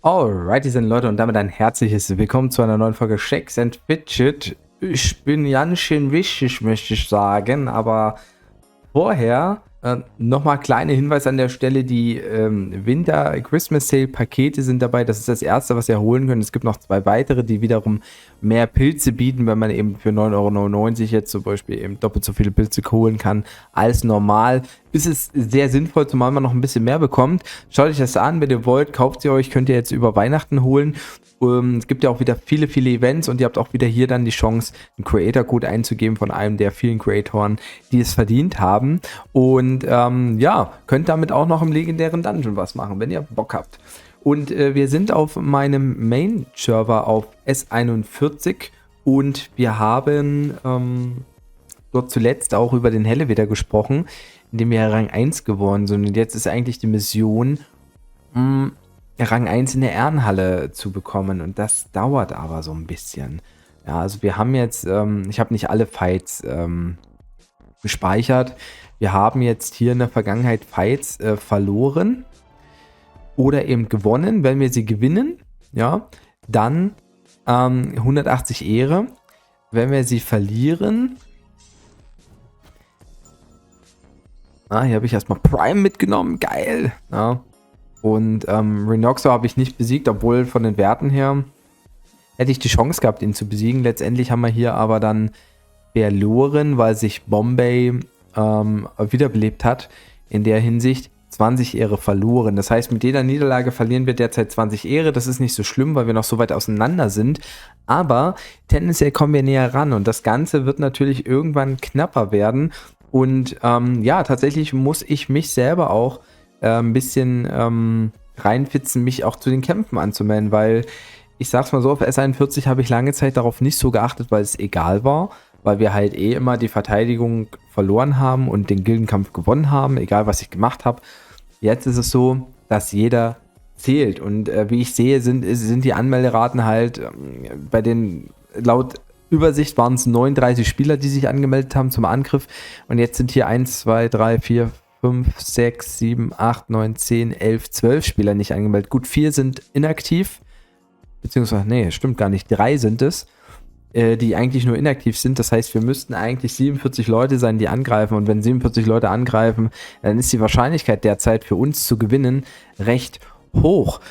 Alrighty, sind Leute, und damit ein herzliches Willkommen zu einer neuen Folge Shakes and Fidget. Ich bin ganz schön wichtig, möchte ich sagen, aber vorher nochmal kleiner Hinweis an der Stelle, die Winter-Christmas-Sale-Pakete sind dabei. Das ist das erste, was ihr holen könnt. Es gibt noch 2 weitere, die wiederum mehr Pilze bieten, wenn man eben für 9,99 € jetzt zum Beispiel eben doppelt so viele Pilze holen kann als normal. Ist es sehr sinnvoll, zumal man noch ein bisschen mehr bekommt. Schaut euch das an, wenn ihr wollt, kauft sie euch, könnt ihr jetzt über Weihnachten holen. Es gibt ja auch wieder viele Events und ihr habt auch wieder hier dann die Chance, einen Creator-Code einzugeben von einem der vielen Creatoren, die es verdient haben. Und ja, könnt damit auch noch im legendären Dungeon was machen, wenn ihr Bock habt. Und wir sind auf meinem Main-Server auf S41 und wir haben dort zuletzt auch über den Helleweter gesprochen, in dem wir Rang 1 geworden sind. Und jetzt ist eigentlich die Mission, Rang 1 in der Ehrenhalle zu bekommen. Und das dauert aber so ein bisschen. Ja, also wir haben jetzt, ich habe nicht alle Fights gespeichert. Wir haben jetzt hier in der Vergangenheit Fights verloren oder eben gewonnen. Wenn wir sie gewinnen, ja, dann 180 Ehre. Wenn wir sie verlieren, hier habe ich erstmal Prime mitgenommen, geil. Ja. Und Rhinoxo habe ich nicht besiegt, obwohl von den Werten her hätte ich die Chance gehabt, ihn zu besiegen. Letztendlich haben wir hier aber dann verloren, weil sich Bombay wiederbelebt hat. In der Hinsicht 20 Ehre verloren. Das heißt, mit jeder Niederlage verlieren wir derzeit 20 Ehre. Das ist nicht so schlimm, weil wir noch so weit auseinander sind. Aber tendenziell kommen wir näher ran und das Ganze wird natürlich irgendwann knapper werden. Und ja, tatsächlich muss ich mich selber auch ein bisschen reinfitzen, mich auch zu den Kämpfen anzumelden, weil ich sag's mal so, auf S41 habe ich lange Zeit darauf nicht so geachtet, weil es egal war, weil wir halt immer die Verteidigung verloren haben und den Gildenkampf gewonnen haben, egal was ich gemacht habe. Jetzt ist es so, dass jeder zählt und wie ich sehe, sind die Anmelderaten halt bei den, laut Übersicht waren es 39 Spieler, die sich angemeldet haben zum Angriff und jetzt sind hier 1, 2, 3, 4, 5, 6, 7, 8, 9, 10, 11, 12 Spieler nicht angemeldet. Gut, 4 sind inaktiv, beziehungsweise, nee, stimmt gar nicht, 3 sind es, die eigentlich nur inaktiv sind. Das heißt, wir müssten eigentlich 47 Leute sein, die angreifen. Und wenn 47 Leute angreifen, dann ist die Wahrscheinlichkeit derzeit für uns zu gewinnen recht hoch.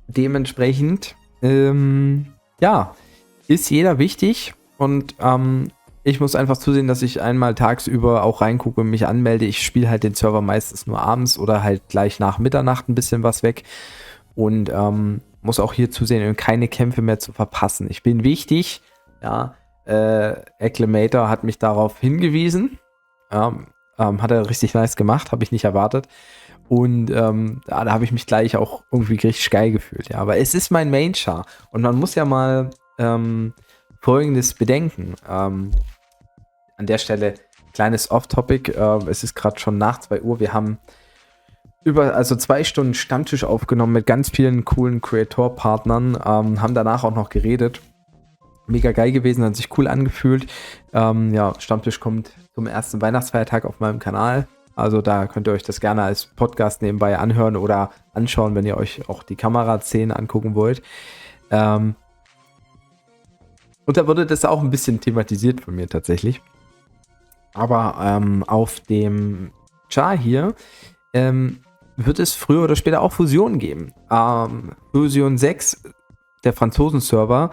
Dementsprechend, ja, ist jeder wichtig und ich muss einfach zusehen, dass ich einmal tagsüber auch reingucke und mich anmelde. Ich spiele halt den Server meistens nur abends oder halt gleich nach Mitternacht ein bisschen was weg und muss auch hier zusehen, keine Kämpfe mehr zu verpassen. Ich bin wichtig, ja, Acclamator hat mich darauf hingewiesen, ja, hat er richtig nice gemacht, habe ich nicht erwartet. Und da habe ich mich gleich auch irgendwie richtig geil gefühlt, ja. Aber es ist mein Main-Char und man muss ja mal Folgendes bedenken. An der Stelle kleines Off-Topic. Es ist gerade schon nach 2 Uhr. Wir haben 2 Stunden Stammtisch aufgenommen mit ganz vielen coolen Creator-Partnern. Haben danach auch noch geredet. Mega geil gewesen, hat sich cool angefühlt. Ja, Stammtisch kommt zum ersten Weihnachtsfeiertag auf meinem Kanal. Also da könnt ihr euch das gerne als Podcast nebenbei anhören oder anschauen, wenn ihr euch auch die Kameraszenen angucken wollt. Und da wurde das auch ein bisschen thematisiert von mir tatsächlich. Aber auf dem Char hier wird es früher oder später auch Fusion geben. Fusion 6, der Franzosen-Server,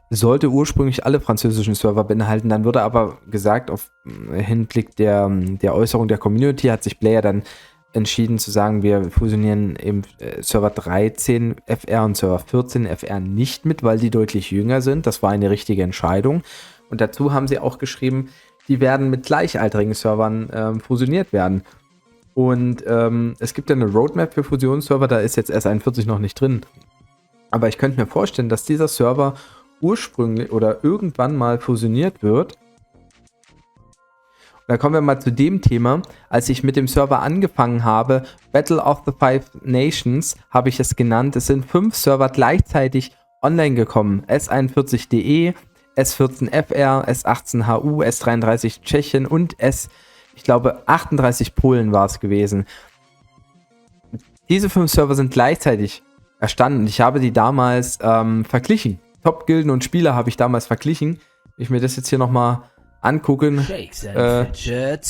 sollte ursprünglich alle französischen Server beinhalten. Dann wurde aber gesagt, auf Hinblick der Äußerung der Community, hat sich Player dann entschieden zu sagen, wir fusionieren eben Server 13 FR und Server 14 FR nicht mit, weil die deutlich jünger sind. Das war eine richtige Entscheidung. Und dazu haben sie auch geschrieben, die werden mit gleichaltrigen Servern fusioniert werden. Und es gibt ja eine Roadmap für Fusionsserver, da ist jetzt S41 noch nicht drin. Aber ich könnte mir vorstellen, dass dieser Server ursprünglich oder irgendwann mal fusioniert wird. Da kommen wir mal zu dem Thema, als ich mit dem Server angefangen habe, Battle of the Five Nations, habe ich es genannt. Es sind 5 Server gleichzeitig online gekommen. S41.de, S14FR, S18HU, S33 Tschechien und ich glaube 38 Polen war es gewesen. Diese 5 Server sind gleichzeitig erstanden. Ich habe die damals verglichen. Top-Gilden und Spieler habe ich damals verglichen. Wenn ich mir das jetzt hier nochmal angucken. Shakes and Fidget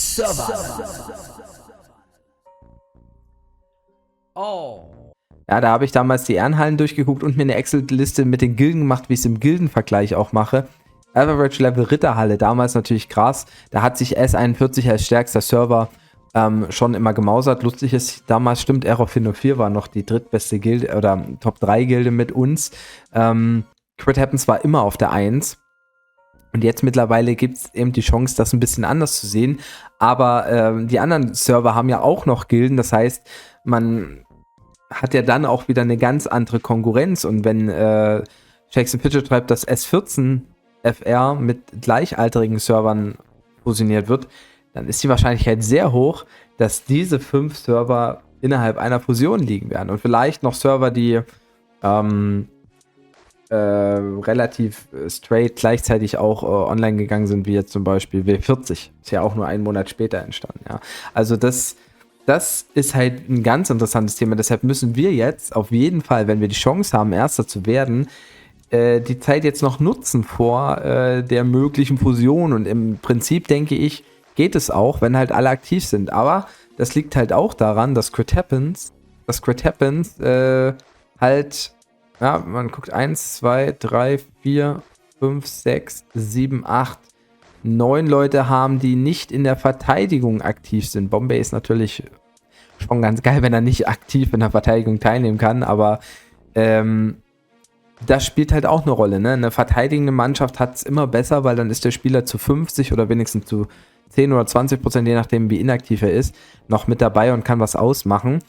Ja, da habe ich damals die Ehrenhallen durchgeguckt und mir eine Excel-Liste mit den Gilden gemacht, wie ich es im Gildenvergleich auch mache. Average Level Ritterhalle, damals natürlich krass. Da hat sich S41 als stärkster Server schon immer gemausert. Lustig ist, damals stimmt, Error 404 war noch die drittbeste Gilde oder Top 3 Gilde mit uns. Crit Happens war immer auf der 1. Und jetzt mittlerweile gibt es eben die Chance, das ein bisschen anders zu sehen. Aber die anderen Server haben ja auch noch Gilden. Das heißt, man hat ja dann auch wieder eine ganz andere Konkurrenz. Und wenn Shakes and Fidget schreibt, dass S14 FR mit gleichaltrigen Servern fusioniert wird, dann ist die Wahrscheinlichkeit sehr hoch, dass diese 5 Server innerhalb einer Fusion liegen werden. Und vielleicht noch Server, die relativ straight gleichzeitig auch online gegangen sind, wie jetzt zum Beispiel W40. Ist ja auch nur einen Monat später entstanden. Ja. Also das ist halt ein ganz interessantes Thema. Deshalb müssen wir jetzt auf jeden Fall, wenn wir die Chance haben, Erster zu werden, die Zeit jetzt noch nutzen vor der möglichen Fusion. Und im Prinzip, denke ich, geht es auch, wenn halt alle aktiv sind. Aber das liegt halt auch daran, dass Crit Happens halt, ja, man guckt 1, 2, 3, 4, 5, 6, 7, 8, 9 Leute haben, die nicht in der Verteidigung aktiv sind. Bombay ist natürlich schon ganz geil, wenn er nicht aktiv in der Verteidigung teilnehmen kann, aber das spielt halt auch eine Rolle. Ne? Eine verteidigende Mannschaft hat es immer besser, weil dann ist der Spieler zu 50 oder wenigstens zu 10 oder 20%, je nachdem wie inaktiv er ist, noch mit dabei und kann was ausmachen.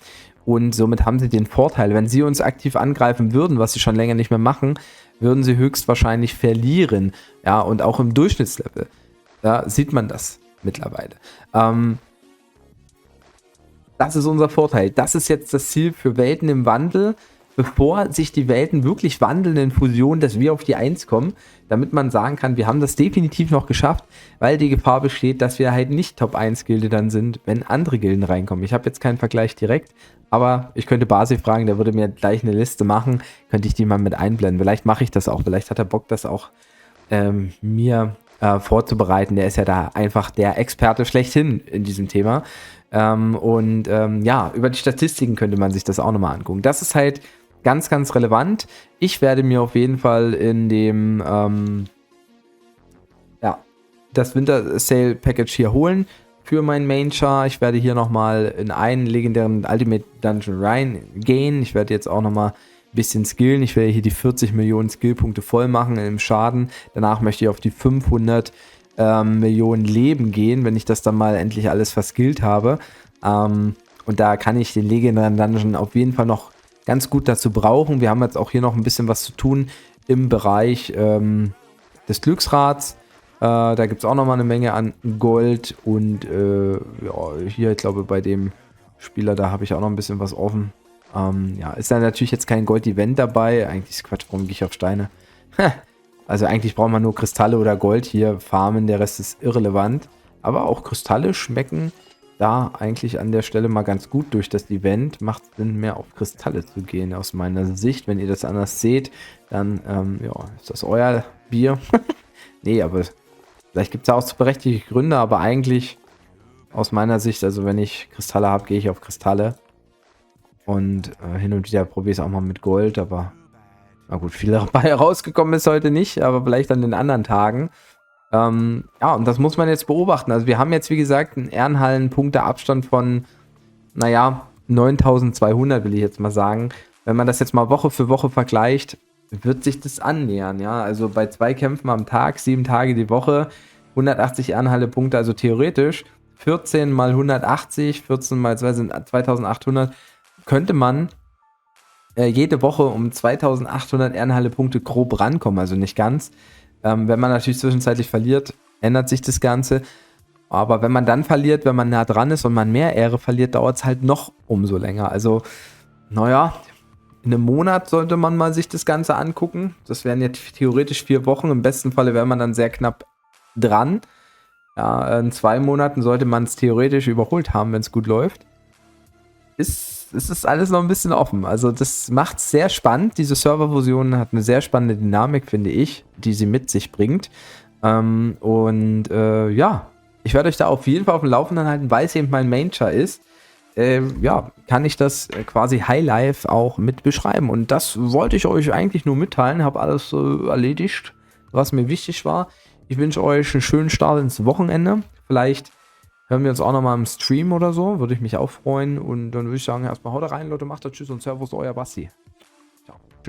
Und somit haben sie den Vorteil, wenn sie uns aktiv angreifen würden, was sie schon länger nicht mehr machen, würden sie höchstwahrscheinlich verlieren. Ja, und auch im Durchschnittslevel, ja, sieht man das mittlerweile. Das ist unser Vorteil. Das ist jetzt das Ziel für Welten im Wandel, bevor sich die Welten wirklich wandeln in Fusion, dass wir auf die 1 kommen, damit man sagen kann, wir haben das definitiv noch geschafft, weil die Gefahr besteht, dass wir halt nicht Top 1 Gilde dann sind, wenn andere Gilden reinkommen. Ich habe jetzt keinen Vergleich direkt, aber ich könnte Basi fragen, der würde mir gleich eine Liste machen, könnte ich die mal mit einblenden. Vielleicht mache ich das auch, vielleicht hat er Bock, das auch mir vorzubereiten. Der ist ja da einfach der Experte schlechthin in diesem Thema. Ja, über die Statistiken könnte man sich das auch nochmal angucken. Das ist halt ganz, ganz relevant. Ich werde mir auf jeden Fall in dem das Winter Sale Package hier holen für meinen Main Char. Ich werde hier nochmal in einen legendären Ultimate Dungeon reingehen. Ich werde jetzt auch nochmal ein bisschen skillen. Ich werde hier die 40 Millionen Skillpunkte voll machen im Schaden. Danach möchte ich auf die 500 Millionen Leben gehen, wenn ich das dann mal endlich alles verskillt habe. Und da kann ich den legendären Dungeon auf jeden Fall noch ganz gut dazu brauchen. Wir haben jetzt auch hier noch ein bisschen was zu tun im Bereich des Glücksrads. Da gibt es auch nochmal eine Menge an Gold und hier, ich glaube, bei dem Spieler, da habe ich auch noch ein bisschen was offen. Ist da natürlich jetzt kein Gold-Event dabei. Eigentlich ist Quatsch, warum gehe ich auf Steine? Also eigentlich braucht man nur Kristalle oder Gold hier farmen, der Rest ist irrelevant. Aber auch Kristalle schmecken da eigentlich an der Stelle mal ganz gut durch das Event. Macht es Sinn, mehr auf Kristalle zu gehen, aus meiner Sicht. Wenn ihr das anders seht, dann ist das euer Bier. Nee, aber vielleicht gibt es ja auch zu berechtigte Gründe, aber eigentlich aus meiner Sicht, also wenn ich Kristalle habe, gehe ich auf Kristalle. Und hin und wieder probiere ich es auch mal mit Gold, aber na gut, viel dabei rausgekommen ist heute nicht, aber vielleicht an den anderen Tagen. Und das muss man jetzt beobachten. Also wir haben jetzt, wie gesagt, einen Ehrenhallen-Punkte-Abstand von, 9200, will ich jetzt mal sagen. Wenn man das jetzt mal Woche für Woche vergleicht, wird sich das annähern, ja. Also bei 2 Kämpfen am Tag, 7 Tage die Woche, 180 Ehrenhalle-Punkte, also theoretisch 14 mal 180, 14 mal 2 sind 2800, könnte man jede Woche um 2800 Ehrenhalle-Punkte grob rankommen, also nicht ganz. Wenn man natürlich zwischenzeitlich verliert, ändert sich das Ganze. Aber wenn man dann verliert, wenn man nah dran ist und man mehr Ehre verliert, dauert es halt noch umso länger. Also, in einem Monat sollte man mal sich das Ganze angucken. Das wären jetzt theoretisch 4 Wochen. Im besten Falle wäre man dann sehr knapp dran. Ja, in 2 Monaten sollte man es theoretisch überholt haben, wenn es gut läuft. Ist es ist alles noch ein bisschen offen. Also das macht es sehr spannend. Diese Serverfusion hat eine sehr spannende Dynamik, finde ich, die sie mit sich bringt. Ja, ich werde euch da auf jeden Fall auf dem Laufenden halten, weil es eben mein Main-Char ist. Ja, kann ich das quasi Highlife auch mit beschreiben. Und das wollte ich euch eigentlich nur mitteilen. Habe alles erledigt, was mir wichtig war. Ich wünsche euch einen schönen Start ins Wochenende. Vielleicht hören wir uns auch nochmal im Stream oder so. Würde ich mich auch freuen. Und dann würde ich sagen, erstmal haut rein, Leute, macht das, tschüss und Servus, euer Basti.